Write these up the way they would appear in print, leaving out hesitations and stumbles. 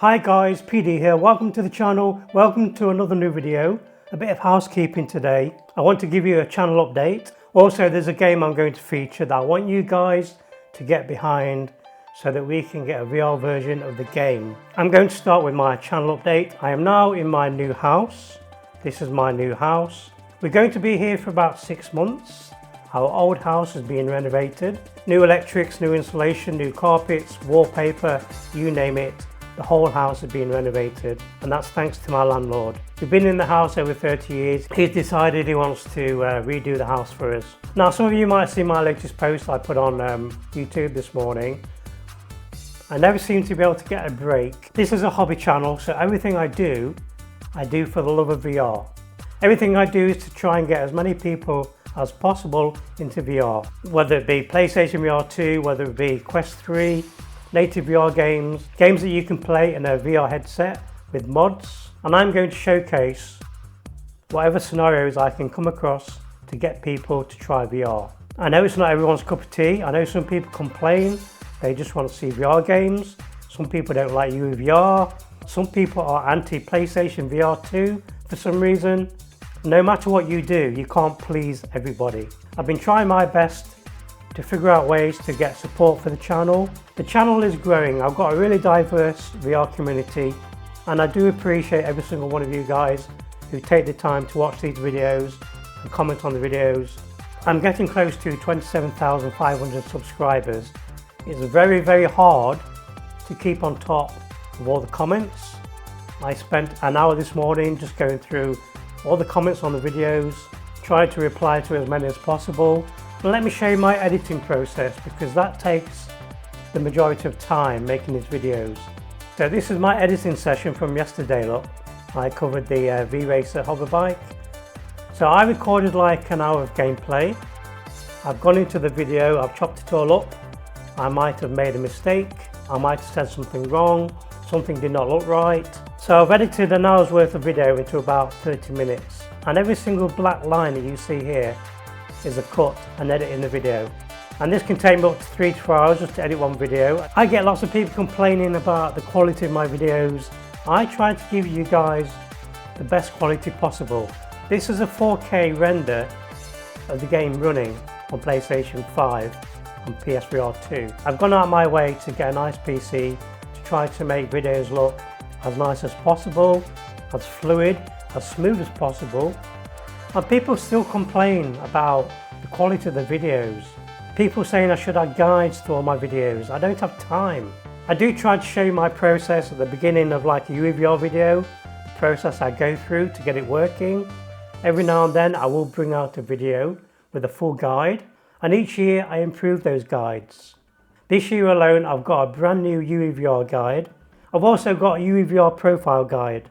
Hi guys, PD here. Welcome to the channel. Welcome to another new video. A bit of housekeeping today. I want to give you a channel update. Also, there's a game I'm going to feature that I want you guys to get behind so that we can get a VR version of the game. I'm going to start with my channel update. I am now in my new house. This is my new house. We're going to be here for about 6 months. Our old house is being renovated. New electrics, new insulation, new carpets, wallpaper, you name it. The whole house is being renovated, and that's thanks to my landlord. We've been in the house over 30 years. He's decided he wants to redo the house for us. Now, some of you might see my latest post I put on YouTube this morning. I never seem to be able to get a break. This is a hobby channel, so everything I do for the love of VR. Everything I do is to try and get as many people as possible into VR. Whether it be PlayStation VR 2, whether it be Quest 3, native VR games, games that you can play in a VR headset with mods. And I'm going to showcase whatever scenarios I can come across to get people to try VR. I know it's not everyone's cup of tea. I know some people complain, they just want to see VR games. Some people don't like VR. Some people are anti-PlayStation VR 2 for some reason. No matter what you do, you can't please everybody. I've been trying my best to figure out ways to get support for the channel. The channel is growing. I've got a really diverse VR community, and I do appreciate every single one of you guys who take the time to watch these videos and comment on the videos. I'm getting close to 27,500 subscribers. It's very, very hard to keep on top of all the comments. I spent an hour this morning just going through all the comments on the videos, trying to reply to as many as possible. And let me show you my editing process, because that takes the majority of time making these videos. So this is my editing session from yesterday. Look, I covered the V-Racer hover bike. So I recorded like an hour of gameplay. I've gone into the video, I've chopped it all up. I might have made a mistake, I might have said something wrong, something did not look right. So I've edited an hour's worth of video into about 30 minutes. And every single black line that you see here is a cut and edit in the video. And this can take me up to 3 to 4 hours just to edit one video. I get lots of people complaining about the quality of my videos. I try to give you guys the best quality possible. This is a 4K render of the game running on PlayStation 5 and PSVR 2. I've gone out of my way to get a nice PC to try to make videos look as nice as possible, as fluid, as smooth as possible. And people still complain about the quality of the videos. People saying I should add guides to all my videos. I don't have time. I do try to show you my process at the beginning of like a UVR video, the process I go through to get it working. Every now and then I will bring out a video with a full guide, and each year I improve those guides. This year alone I've got a brand new UVR guide. I've also got a UVR profile guide.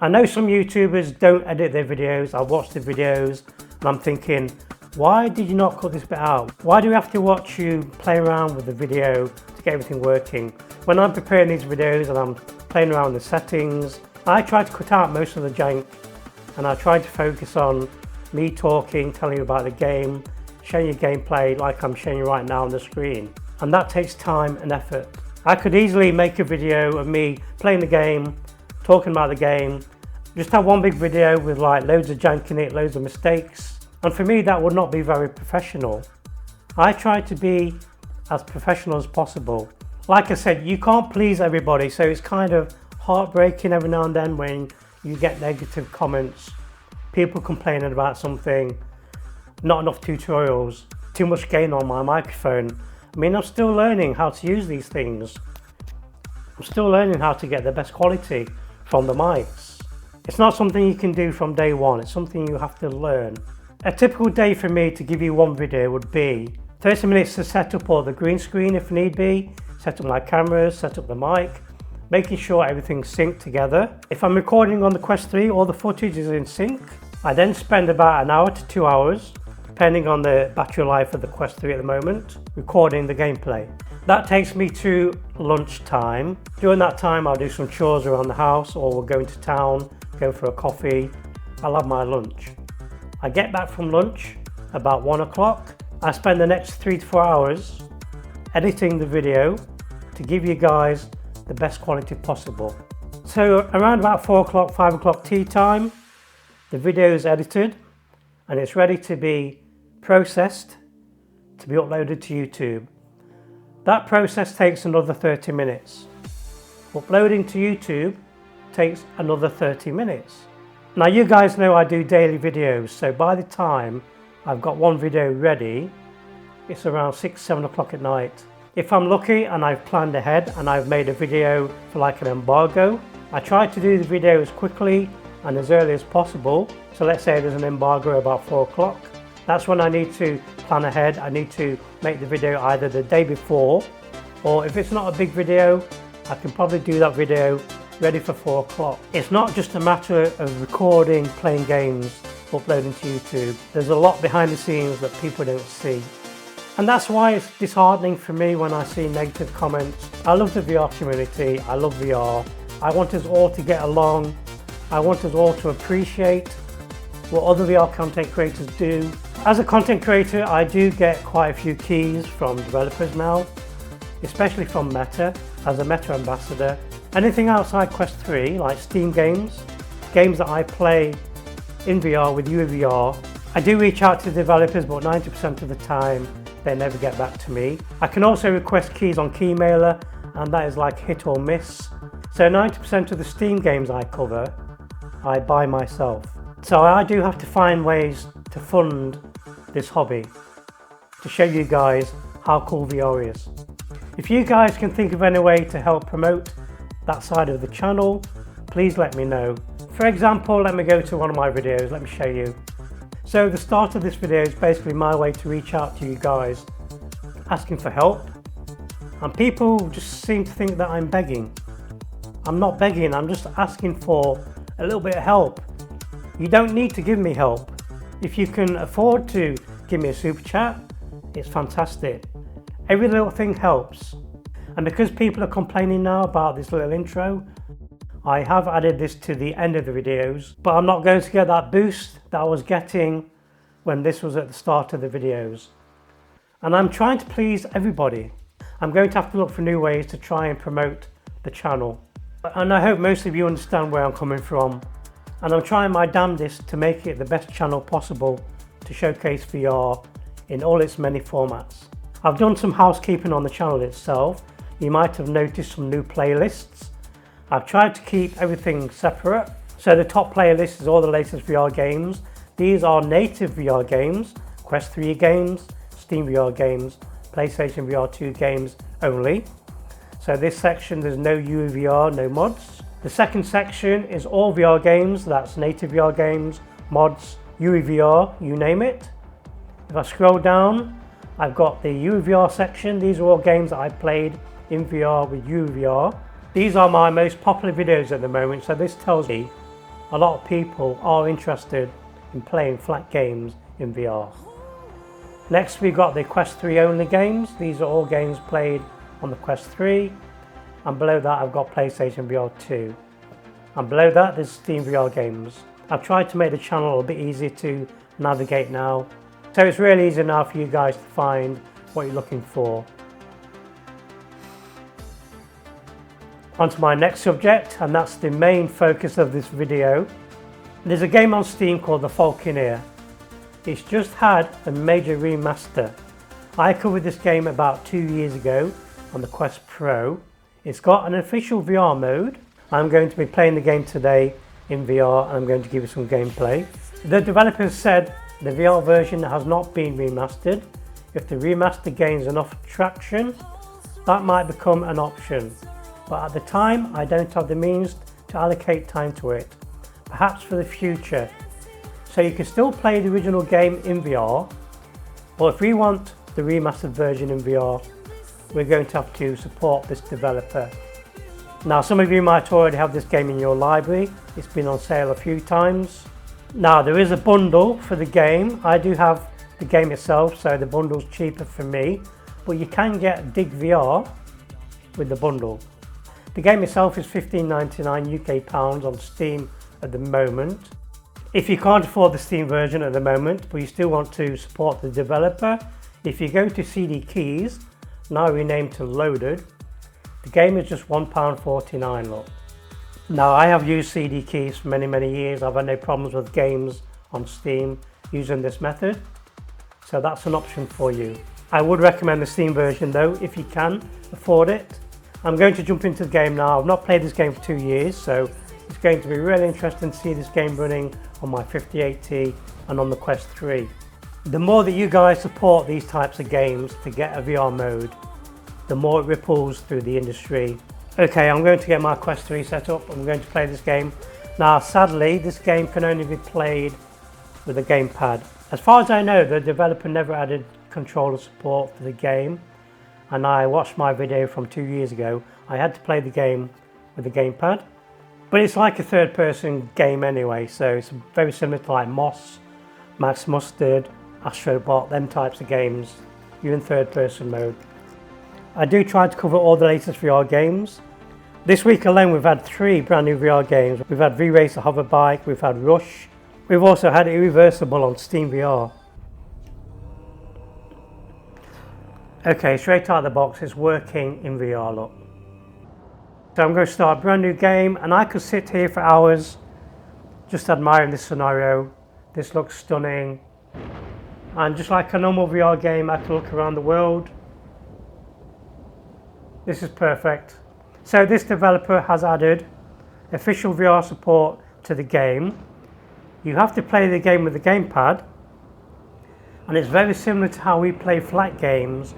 I know some YouTubers don't edit their videos. I've watched the videos and I'm thinking, why did you not cut this bit out? Why do we have to watch you play around with the video to get everything working? When I'm preparing these videos and I'm playing around with the settings, I try to cut out most of the jank, and I try to focus on me talking, telling you about the game, showing you gameplay like I'm showing you right now on the screen. And that takes time and effort. I could easily make a video of me playing the game, talking about the game, just have one big video with like loads of jank in it, loads of mistakes. And for me, that would not be very professional. I try to be as professional as possible. Like I said, you can't please everybody, so it's kind of heartbreaking every now and then when you get negative comments, people complaining about something, not enough tutorials, too much gain on my microphone. I mean, I'm still learning how to use these things. I'm still learning how to get the best quality from the mics. It's not something you can do from day one, it's something you have to learn. A typical day for me, to give you one video, would be 30 minutes to set up all the green screen if need be, set up my cameras, set up the mic, making sure everything's synced together. If I'm recording on the Quest 3, all the footage is in sync. I then spend about an hour to 2 hours, depending on the battery life of the Quest 3 at the moment, recording the gameplay. That takes me to lunchtime. During that time, I'll do some chores around the house, or we'll go into town, go for a coffee. I'll have my lunch. I get back from lunch about 1 o'clock. I spend the next 3 to 4 hours editing the video to give you guys the best quality possible. So around about 4 o'clock, 5 o'clock tea time, the video is edited and it's ready to be processed to be uploaded to YouTube. That process takes another 30 minutes. Uploading to YouTube takes another 30 minutes. Now you guys know I do daily videos, so by the time I've got one video ready, it's around 6-7 o'clock at night. If I'm lucky and I've planned ahead and I've made a video for like an embargo, I try to do the video as quickly and as early as possible. So let's say there's an embargo about 4 o'clock. That's when I need to plan ahead. I need to make the video either the day before, or if it's not a big video, I can probably do that video ready for 4 o'clock. It's not just a matter of recording, playing games, uploading to YouTube. There's a lot behind the scenes that people don't see. And that's why it's disheartening for me when I see negative comments. I love the VR community, I love VR. I want us all to get along. I want us all to appreciate what other VR content creators do. As a content creator, I do get quite a few keys from developers now, especially from Meta, as a Meta ambassador. Anything outside Quest 3, like Steam games, games that I play in VR with UVR, I do reach out to developers, but 90% of the time, they never get back to me. I can also request keys on Keymailer, and that is like hit or miss. So 90% of the Steam games I cover, I buy myself. So I do have to find ways to fund this hobby, to show you guys how cool VR is. If you guys can think of any way to help promote that side of the channel, please let me know. For example, let me go to one of my videos, let me show you. So the start of this video is basically my way to reach out to you guys, asking for help. And people just seem to think that I'm begging. I'm not begging, I'm just asking for a little bit of help. You don't need to give me help. If you can afford to give me a super chat, it's fantastic. Every little thing helps. And because people are complaining now about this little intro, I have added this to the end of the videos, but I'm not going to get that boost that I was getting when this was at the start of the videos. And I'm trying to please everybody. I'm going to have to look for new ways to try and promote the channel. And I hope most of you understand where I'm coming from. And I'm trying my damnedest to make it the best channel possible to showcase VR in all its many formats. I've done some housekeeping on the channel itself. You might have noticed some new playlists. I've tried to keep everything separate. So the top playlist is all the latest VR games. These are native VR games, Quest 3 games, Steam VR games, PlayStation VR 2 games only. So this section, there's no UVR, no mods. The second section is all VR games, that's native VR games, mods, UVR, you name it. If I scroll down, I've got the UVR section. These are all games that I've played in VR with UVR. These are my most popular videos at the moment, so this tells me a lot of people are interested in playing flat games in VR. Next we've got the Quest 3 only games. These are all games played on the Quest 3. And below that I've got PlayStation VR 2. And below that there's Steam VR games. I've tried to make the channel a bit easier to navigate now. So it's really easy now for you guys to find what you're looking for. On to my next subject, and that's the main focus of this video. There's a game on Steam called the Falconeer. It's just had a major remaster. I covered this game about 2 years ago on the Quest Pro. It's got an official VR mode. I'm going to be playing the game today in VR and I'm going to give you some gameplay. The developers said the VR version has not been remastered. If the remaster gains enough traction, that might become an option. But at the time, I don't have the means to allocate time to it. Perhaps for the future. So you can still play the original game in VR, but if we want the remastered version in VR, we're going to have to support this developer. Now some of you might already have this game in your library. It's been on sale a few times. Now there is a bundle for the game. I do have the game itself, so the bundle's cheaper for me, but you can get Dig VR with the bundle. The game itself is £15.99 UK pounds on Steam at the moment. If you can't afford the Steam version at the moment, but you still want to support the developer, if you go to CD Keys, now renamed to Loaded, The game is just £1.49, look. Now I have used CD keys for many years. I've had no problems with games on Steam using this method. So that's an option for you. I would recommend the Steam version though, if you can afford it. I'm going to jump into the game now. I've not played this game for 2 years, so it's going to be really interesting to see this game running on my 5080 and on the Quest 3. The more that you guys support these types of games to get a VR mode, the more it ripples through the industry. Okay, I'm going to get my Quest 3 set up. I'm going to play this game. Now, sadly, this game can only be played with a gamepad. As far as I know, the developer never added controller support for the game, and I watched my video from 2 years ago. I had to play the game with a gamepad, but it's like a third-person game anyway, so it's very similar to like Moss, Max Mustard, Astrobot, them types of games. You're in third-person mode. I do try to cover all the latest VR games. This week alone we've had 3 brand new VR games. We've had V-Racer Hoverbike, we've had Rush, we've also had Irreversible on Steam VR. Okay, straight out of the box, it's working in VR, look. So I'm going to start a brand new game, and I could sit here for hours just admiring this scenario. This looks stunning. And just like a normal VR game, I can look around the world. This is perfect. So this developer has added official VR support to the game. You have to play the game with the gamepad, and it's very similar to how we play flat games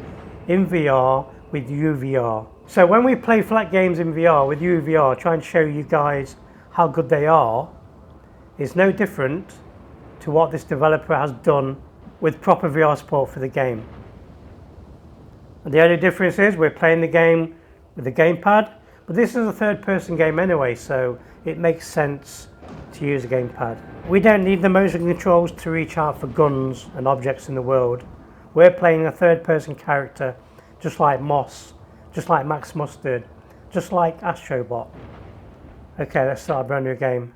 in VR with UVR. So when we play flat games in VR with UVR, trying to show you guys how good they are, is no different to what this developer has done with proper VR support for the game. And the only difference is we're playing the game with the gamepad, but this is a third-person game anyway, so it makes sense to use a gamepad. We don't need the motion controls to reach out for guns and objects in the world. We're playing a third-person character, just like Moss, just like Max Mustard, just like Astrobot. Okay, let's start a brand new game.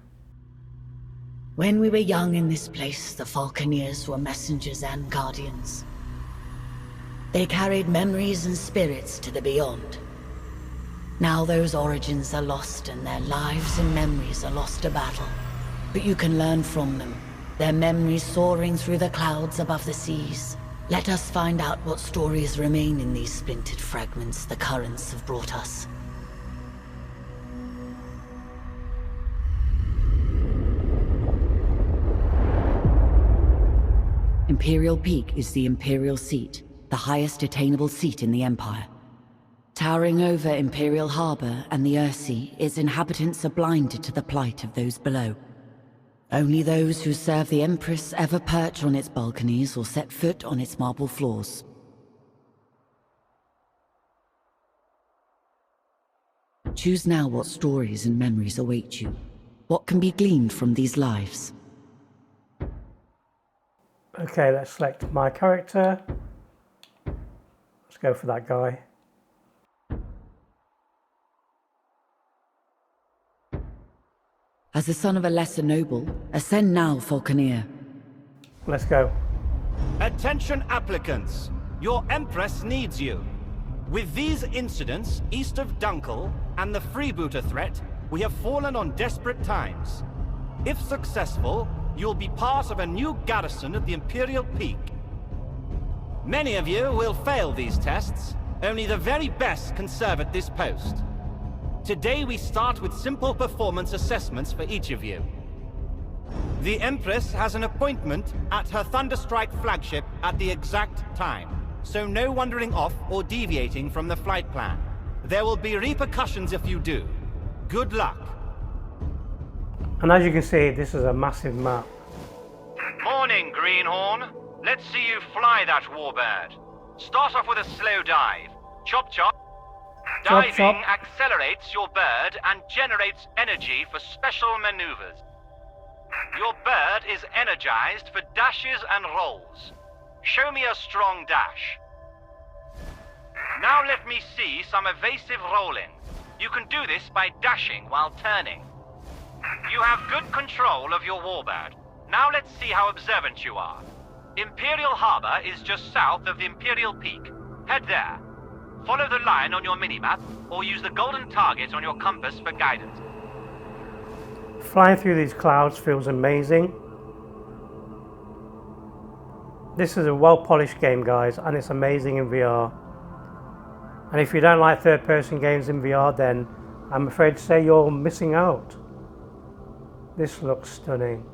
When we were young in this place, the Falconeers were messengers and guardians. They carried memories and spirits to the beyond. Now those origins are lost, and their lives and memories are lost to battle. But you can learn from them, their memories soaring through the clouds above the seas. Let us find out what stories remain in these splintered fragments the currents have brought us. Imperial Peak is the Imperial Seat, the highest attainable seat in the Empire. Towering over Imperial Harbor and the Earthsea, its inhabitants are blinded to the plight of those below. Only those who serve the Empress ever perch on its balconies or set foot on its marble floors. Choose now what stories and memories await you. What can be gleaned from these lives? Okay, let's select my character. Let's go for that guy. As the son of a lesser noble, ascend now, Falconeer. Let's go. Attention applicants, your Empress needs you. With these incidents east of Dunkel and the freebooter threat, we have fallen on desperate times. If successful, you'll be part of a new garrison at the Imperial Peak. Many of you will fail these tests. Only the very best can serve at this post. Today we start with simple performance assessments for each of you. The Empress has an appointment at her Thunderstrike flagship at the exact time, so no wandering off or deviating from the flight plan. There will be repercussions if you do. Good luck. And as you can see, this is a massive map. Morning, Greenhorn. Let's see you fly that warbird. Start off with a slow dive. Chop chop. Diving chop. accelerates your bird and generates energy for special maneuvers. Your bird is energized for dashes and rolls. Show me a strong dash. Now let me see some evasive rolling. You can do this by dashing while turning. You have good control of your warbird. Now let's see how observant you are. Imperial Harbor is just south of the Imperial Peak. Head there. Follow the line on your minimap, or use the golden target on your compass for guidance. Flying through these clouds feels amazing. This is a well-polished game, guys, and it's amazing in VR. And if you don't like third-person games in VR, then I'm afraid to say you're missing out. This looks stunning.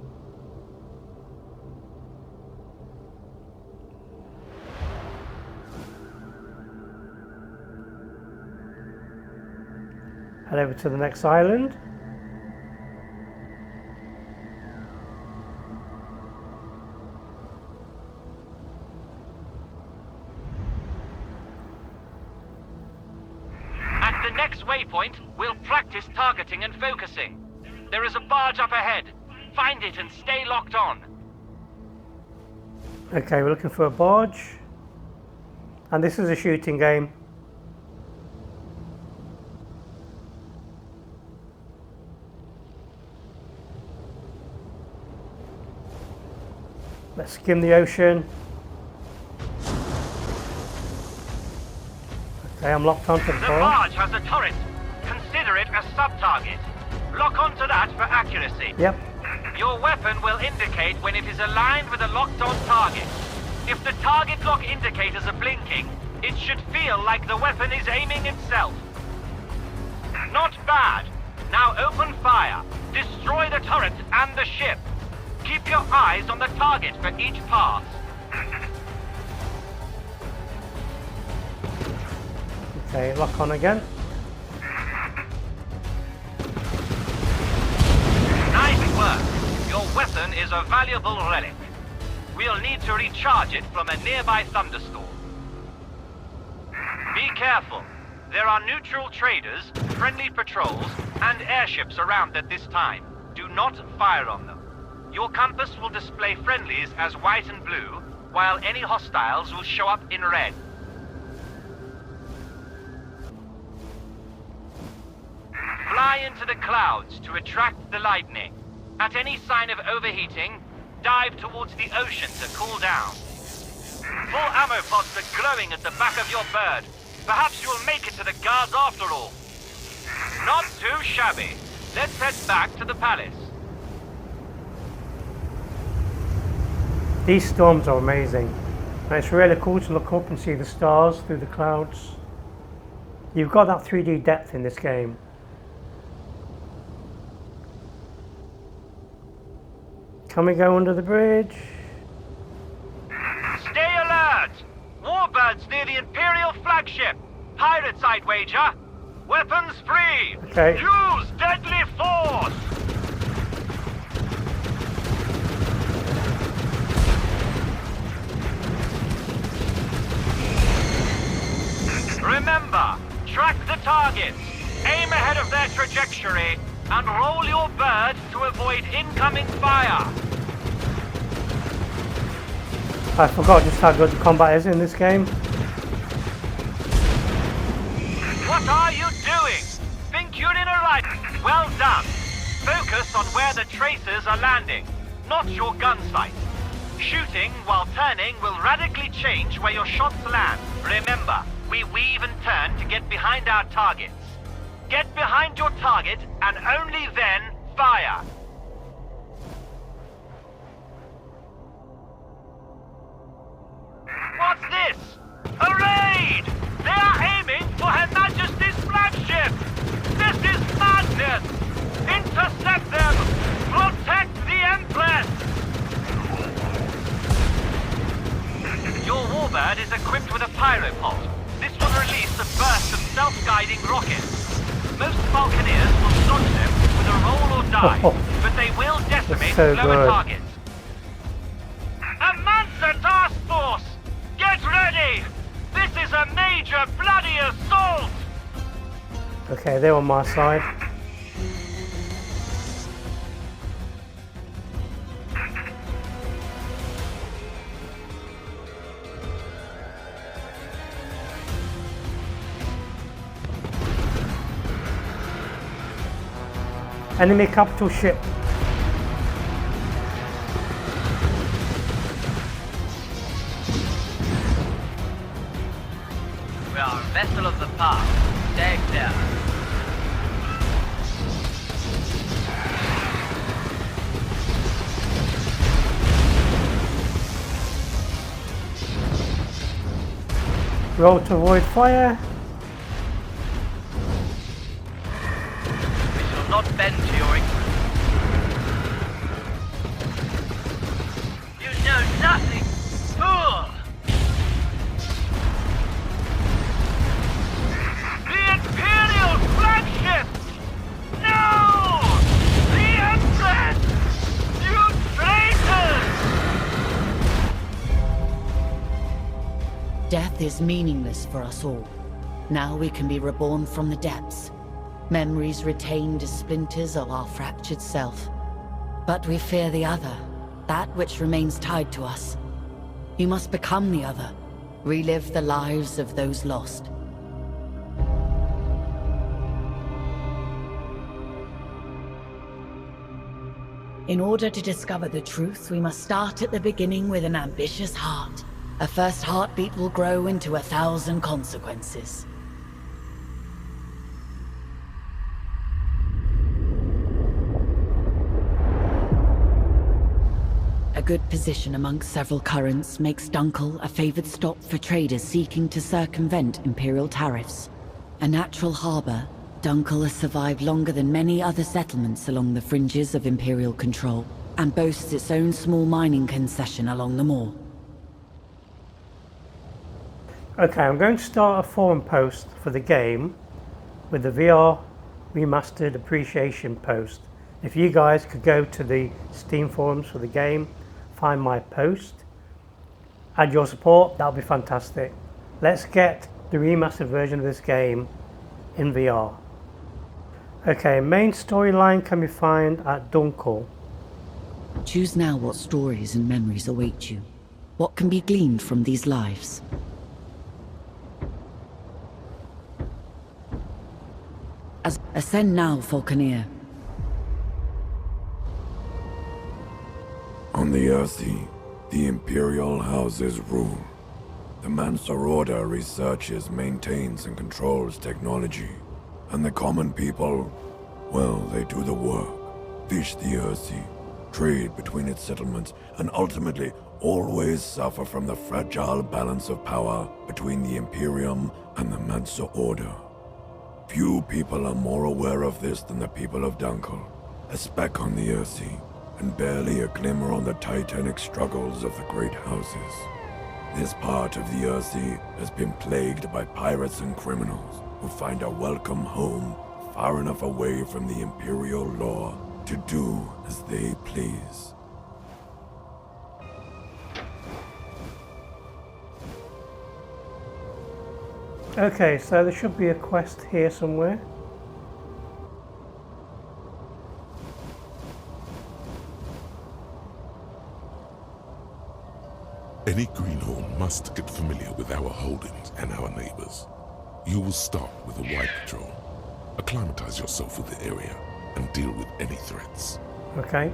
Head over to the next island. At the next waypoint, we'll practice targeting and focusing. There is a barge up ahead. Find it and stay locked on. Okay, we're looking for a barge. And this is a shooting game. Let's skim the ocean. Okay, I'm locked onto the The barge. barge has a turret. Consider it a sub-target. Lock onto that for accuracy. Yep. Your weapon will indicate when it is aligned with a locked-on target. If the target lock indicators are blinking, it should feel like the weapon is aiming itself. Not bad. Now open fire. Destroy the turret and the ship. Keep your eyes on the target for each pass. Okay, lock on again. Nice work. Your weapon is a valuable relic. We'll need to recharge it from a nearby thunderstorm. Be careful. There are neutral traders, friendly patrols, and airships around at this time. Do not fire on them. Your compass will display friendlies as white and blue, while any hostiles will show up in red. Fly into the clouds to attract the lightning. At any sign of overheating, dive towards the ocean to cool down. Full ammo pods are glowing at the back of your bird. Perhaps you'll make it to the guards after all. Not too shabby. Let's head back to the palace. These storms are amazing. And it's really cool to look up and see the stars through the clouds. You've got that 3D depth in this game. Can we go under the bridge? Stay alert! Warbirds near the Imperial flagship. Pirates, I'd wager. Weapons free. Okay. Use deadly force. Remember, track the targets, aim ahead of their trajectory, and roll your bird to avoid incoming fire. I forgot just how good the combat is in this game. What are you doing? Think you're in a right? Well done. Focus on where the tracers are landing, not your gun sight. Shooting while turning will radically change where your shots land. Remember, we weave and turn to get behind our targets. Get behind your target and only then fire. What's this? A raid! They are aiming for Her Majesty's flagship! This is madness! Intercept them! Protect the Empress! Your warbird is equipped with a pyropod. This will release a burst of self-guiding rockets. Most Falconeers will dodge them with a roll or dive, but they will decimate slower targets. A Mansa task force! Get ready! This is a major bloody assault! Okay, they're on my side. Enemy capital ship. We are a vessel of path. Stay clear. Roll to avoid fire. We shall not bend to your ignorance. You know nothing, fool! The Imperial flagship! No! The Empress! You traitors! Death is meaningless for us all. Now we can be reborn from the depths. Memories retained as splinters of our fractured self. But we fear the other, that which remains tied to us. You must become the other, relive the lives of those lost. In order to discover the truth, we must start at the beginning with an ambitious heart. A first heartbeat will grow into 1,000 consequences. A good position amongst several currents makes Dunkel a favored stop for traders seeking to circumvent Imperial tariffs. A natural harbor, Dunkel has survived longer than many other settlements along the fringes of Imperial control, and boasts its own small mining concession along the moor. Okay, I'm going to start a forum post for the game with the VR Remastered appreciation post. If you guys could go to the Steam forums for the game, find my post, add your support, that would be fantastic. Let's get the remastered version of this game in VR. Okay, main storyline can be found at Dunkel. Choose now what stories and memories await you. What can be gleaned from these lives? Ascend now, Falconeer. On the Earthy, the Imperial houses rule. The Master Order researches, maintains, and controls technology. And the common people, well, they do the work. Fish the Earthy, trade between its settlements, and ultimately always suffer from the fragile balance of power between the Imperium and the Master Order. Few people are more aware of this than the people of Dunkel, a speck on the Earthy, and barely a glimmer on the titanic struggles of the great houses. This part of the Earthy has been plagued by pirates and criminals who find a welcome home far enough away from the Imperial law to do as they please. Okay, so there should be a quest here somewhere. Any greenhorn must get familiar with our holdings and our neighbors. You will start with a wide patrol. Acclimatize yourself with the area and deal with any threats. Okay.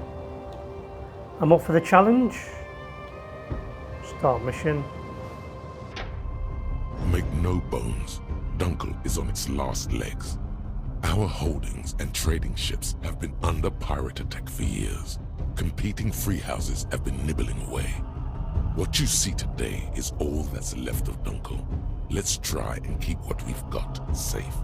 I'm up for the challenge. Start mission. Make no bones, Dunkel is on its last legs. Our holdings and trading ships have been under pirate attack for years. Competing free houses have been nibbling away. What you see today is all that's left of Dunkel. Let's try and keep what we've got safe.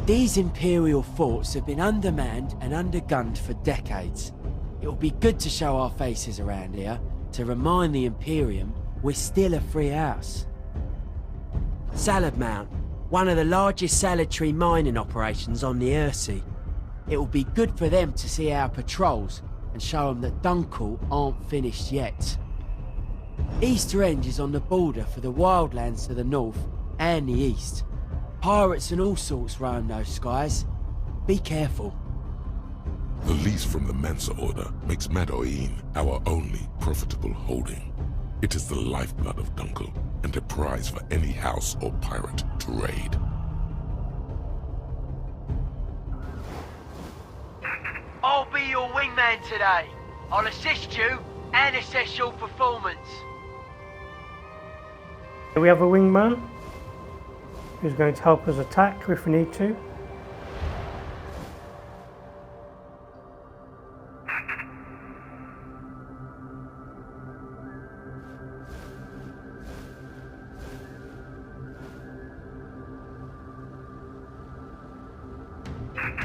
These Imperial forts have been undermanned and undergunned for decades. It'll be good to show our faces around here, to remind the Imperium we're still a free house. Salad Mount, one of the largest salad tree mining operations on the Earthsea. It'll be good for them to see our patrols and show them that Dunkel aren't finished yet. Easter End is on the border for the wildlands to the north and the east. Pirates and all sorts roam those skies. Be careful. The lease from the Mansa Order makes Madoin our only profitable holding. It is the lifeblood of Dunkel and a prize for any house or pirate to raid. I'll be your wingman today. I'll assist you and assess your performance. We have a wingman. who's going to help us attack if we need to.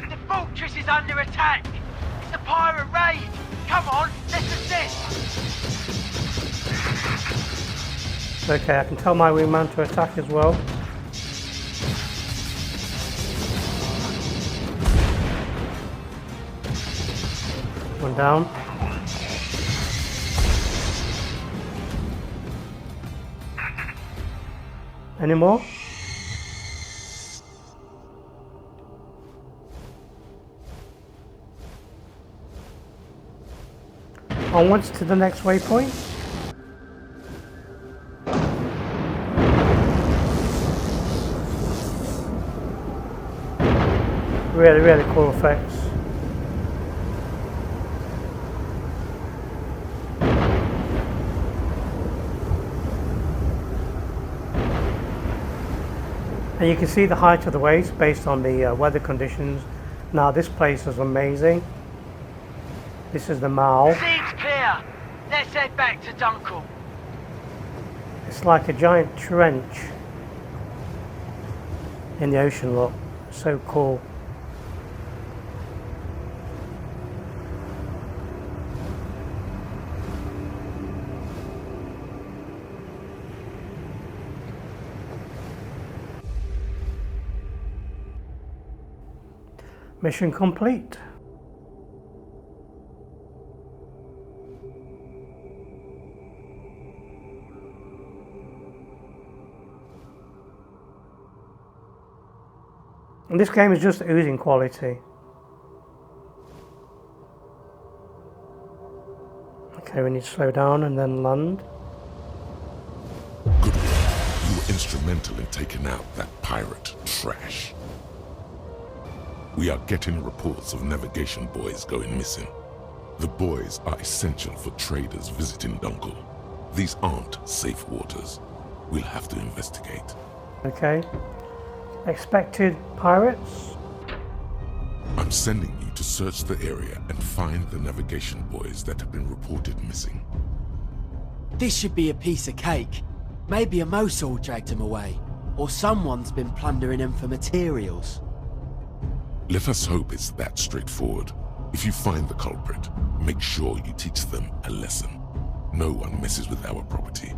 The fortress is under attack! It's a pirate raid! Come on, let's assist! Okay, I can tell my wingman to attack as well. One down. Any more? Onwards to the next waypoint. Really, really cool effects. And you can see the height of the waves based on the weather conditions. Now this place is amazing. This is the Mall. Seems clear. Let's head back to Dunkel. It's like a giant trench in the ocean, look. So cool. Mission complete. And this game is just oozing quality. Okay, we need to slow down and then land. Good work. You were instrumental in taking out that pirate trash. We are getting reports of navigation buoys going missing. The buoys are essential for traders visiting Dunkel. These aren't safe waters. We'll have to investigate. Okay. Expected pirates. I'm sending you to search the area and find the navigation buoys that have been reported missing. This should be a piece of cake. Maybe a Mosul dragged him away, or someone's been plundering him for materials. Let us hope it's that straightforward. If you find the culprit, make sure you teach them a lesson. No one messes with our property.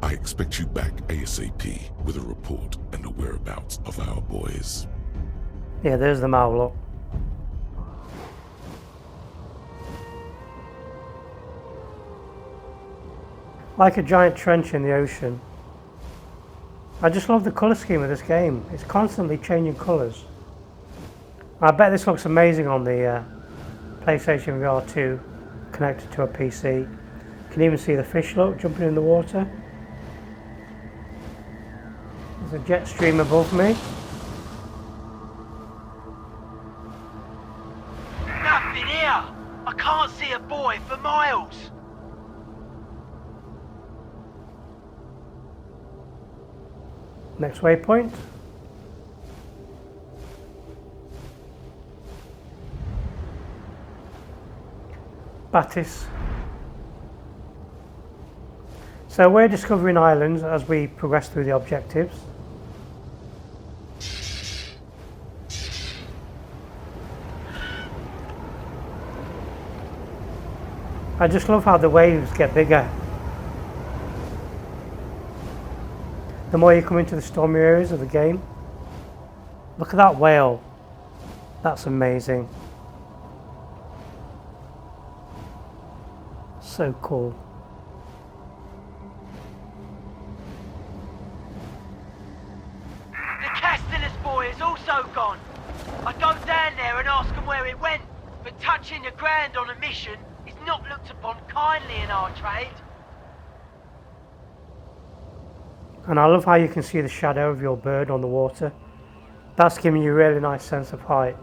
I expect you back ASAP with a report and the whereabouts of our boys. Yeah, there's the Mall, look. Like a giant trench in the ocean. I just love the colour scheme of this game. It's constantly changing colours. I bet this looks amazing on the PlayStation VR 2 connected to a PC. You can even see the fish, look, jumping in the water. There's a jet stream above me. Nothing here! I can't see a buoy for miles! Next waypoint. Batis. So we're discovering islands as we progress through the objectives. I just love how the waves get bigger. The more you come into the stormy areas of the game. Look at that whale. That's amazing. So cool. The Castellus buoy is also gone. I go down there and ask them where it went, but touching the ground on a mission is not looked upon kindly in our trade. And I love how you can see the shadow of your bird on the water. That's giving you a really nice sense of height.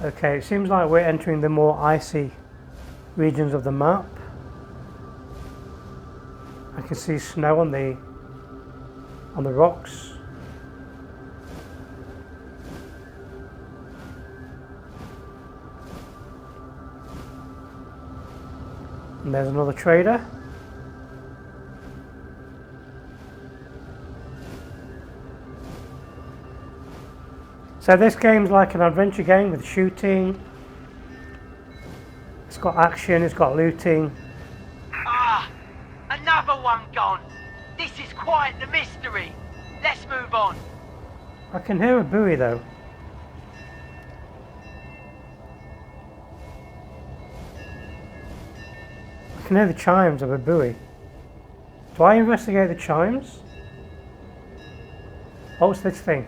Okay, it seems like we're entering the more icy regions of the map. I I can see snow on the rocks. And there's another trader. So this game's like an adventure game with shooting. It's got action, it's got looting. Ah, another one gone. This is quite the mystery. Let's move on. I can hear a buoy though. I can hear the chimes of a buoy. Do I investigate the chimes? What's this thing?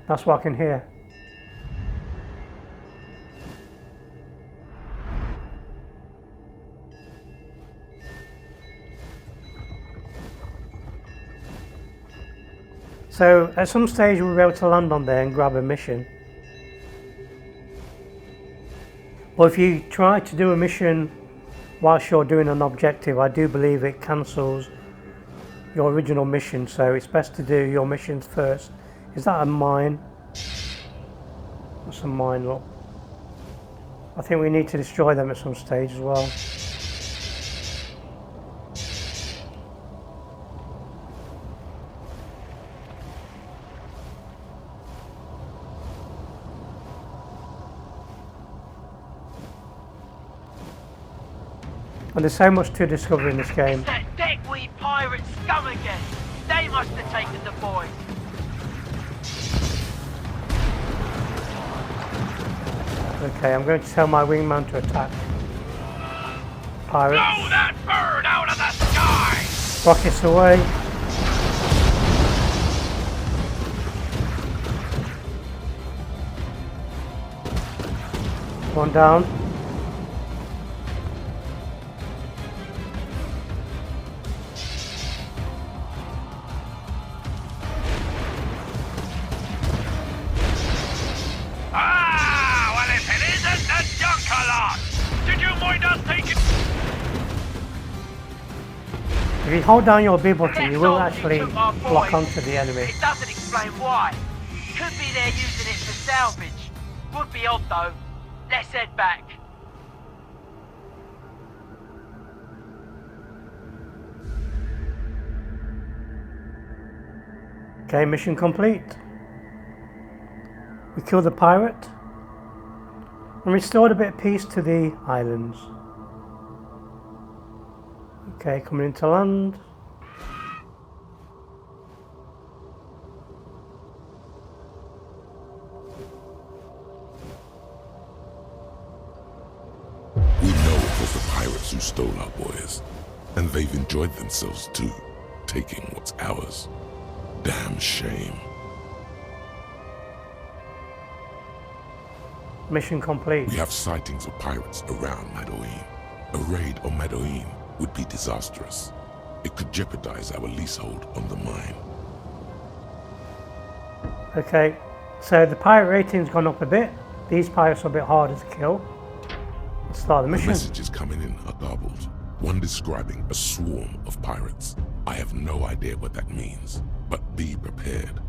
That's what I can hear. So at some stage we'll be able to land on there and grab a mission. But if you try to do a mission whilst you're doing an objective, I do believe it cancels your original mission, so it's best to do your missions first. Is that a mine? That's a mine, look. I think we need to destroy them at some stage as well. And there's so much to discover in this game. It's that deckweed pirate scum again. They must have taken the boys. Okay, I'm going to tell my wingman to attack pirates. Blow that bird out of the sky! Rockets away. One down. If you hold down your B button, you will actually lock onto the enemy. It doesn't explain why. Could be they're using it for salvage. Would be odd though. Let's head back. Okay, mission complete. We killed the pirate and restored a bit of peace to the islands. Okay, coming into land. We know it was the pirates who stole our boys, and they've enjoyed themselves too, taking what's ours. Damn shame. Mission complete. We have sightings of pirates around Madoin. A raid on Madoin would be disastrous. It could jeopardize our leasehold on the mine. Okay, so the pirate rating's gone up a bit. These pirates are a bit harder to kill. Let's start the The mission. messages coming in are garbled. One describing a swarm of pirates. I have no idea what that means, but be prepared.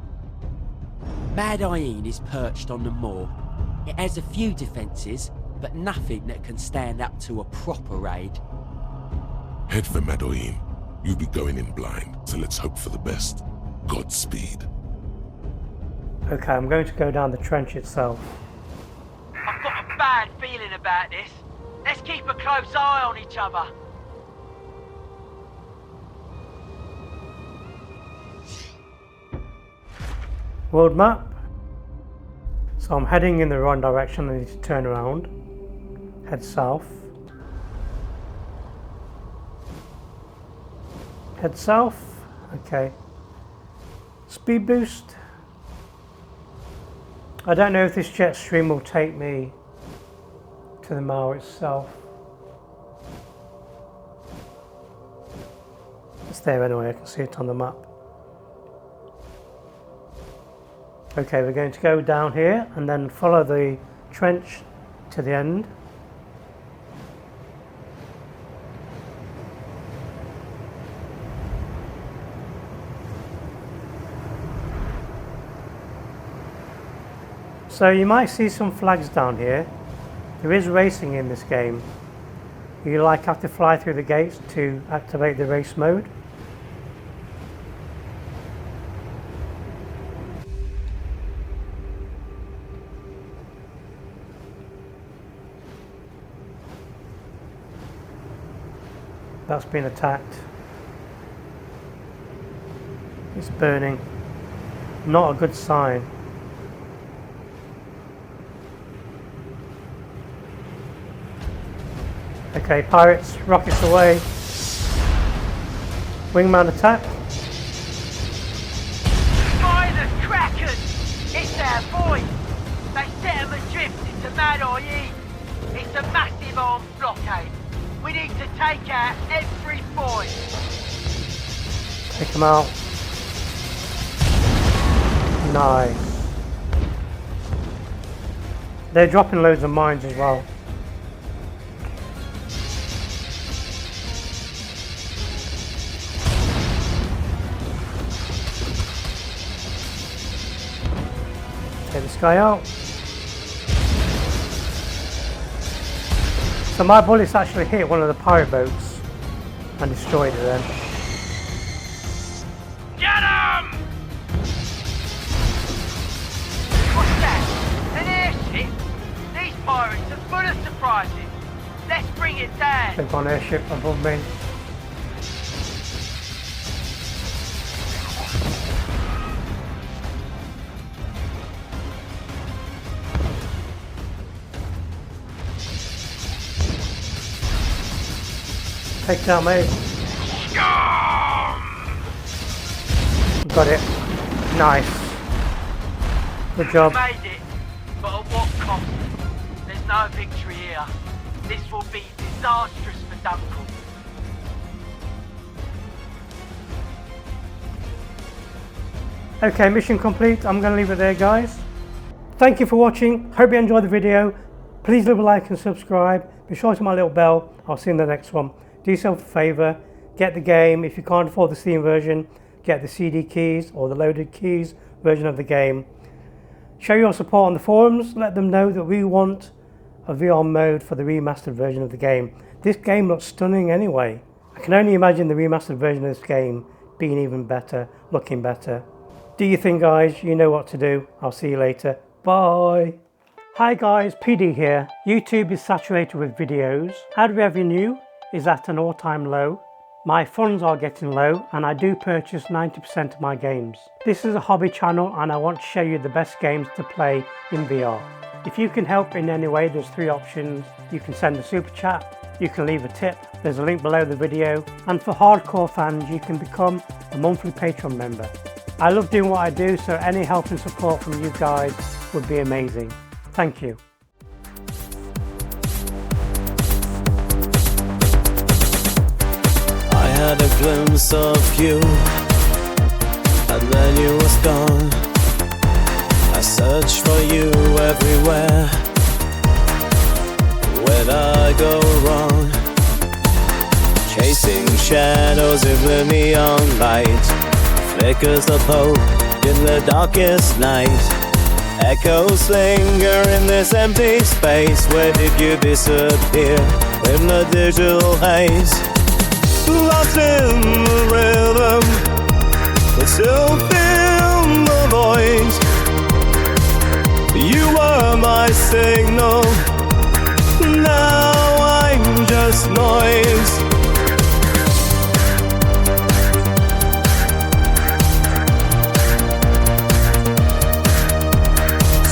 Madoin is perched on the moor. It has a few defences, but nothing that can stand up to a proper raid. Head for Madoin. You'll be going in blind, so let's hope for the best. Godspeed. Okay, I'm going to go down the trench itself. I've got a bad feeling about this. Let's keep a close eye on each other. World map. So I'm heading in the wrong direction. I need to turn around. Head south. Head south. Okay. Speed boost. I don't know if this jet stream will take me to the mare itself. It's there anyway, I can see it on the map. Okay, we're going to go down here and then follow the trench to the end. So you might see some flags down here. There is racing in this game. You like have to fly through the gates to activate the race mode. That's been attacked. It's burning. Not a good sign. Okay, pirates, rockets away. Wingman attack. By the Kraken! It's our boys! They set them adrift into Mad IE. It's a massive armed blockade. We need to take out every boy. Take them out. Nice. They're dropping loads of mines as well. Take this guy out. So my bullets actually hit one of the pirate boats and destroyed it then. Get him! What's that? An airship? These pirates are full of surprises. Let's bring it down. They've got an airship above me. Take it out, mate. Got it. Nice. Good job. We made it, but at what cost? There's no victory here. This will be disastrous for Dunkel. Okay, mission complete. I'm going to leave it there, guys. Thank you for watching. Hope you enjoyed the video. Please leave a like and subscribe. Be sure to hit my little bell. I'll see you in the next one. Do yourself a favour, get the game. If you can't afford the Steam version, get the CD keys or the loaded keys version of the game. Show your support on the forums, let them know that we want a VR mode for the remastered version of the game. This game looks stunning anyway. I can only imagine the remastered version of this game being even better, looking better. Do your thing, guys, you know what to do. I'll see you later. Bye. Hi guys, PD here. YouTube is saturated with videos. Ad revenue is at an all-time low. My funds are getting low and I do purchase 90% of my games. This is a hobby channel and I want to show you the best games to play in VR. If you can help in any way, there's 3 options. You can send a super chat, you can leave a tip, there's a link below the video, and for hardcore fans you can become a monthly Patreon member. I love doing what I do, so any help and support from you guys would be amazing. Thank you. I had a glimpse of you, and then you was gone. I searched for you everywhere. Where'd I go wrong? Chasing shadows in the neon light, flickers of hope in the darkest night. Echoes linger in this empty space. Where did you disappear in the digital haze? Lost in the rhythm, but still feel the voice. You were my signal, now I'm just noise.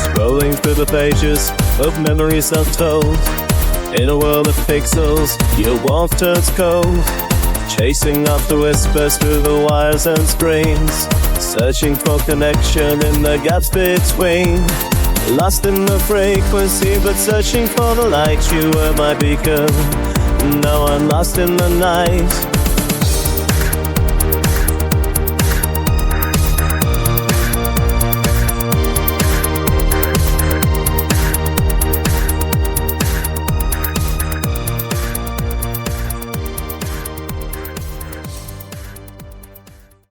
Scrolling through the pages of memories untold, in a world of pixels, your warmth turns cold. Chasing after whispers through the wires and screens, searching for connection in the gaps between. Lost in the frequency, but searching for the light. You were my beacon, now I'm lost in the night.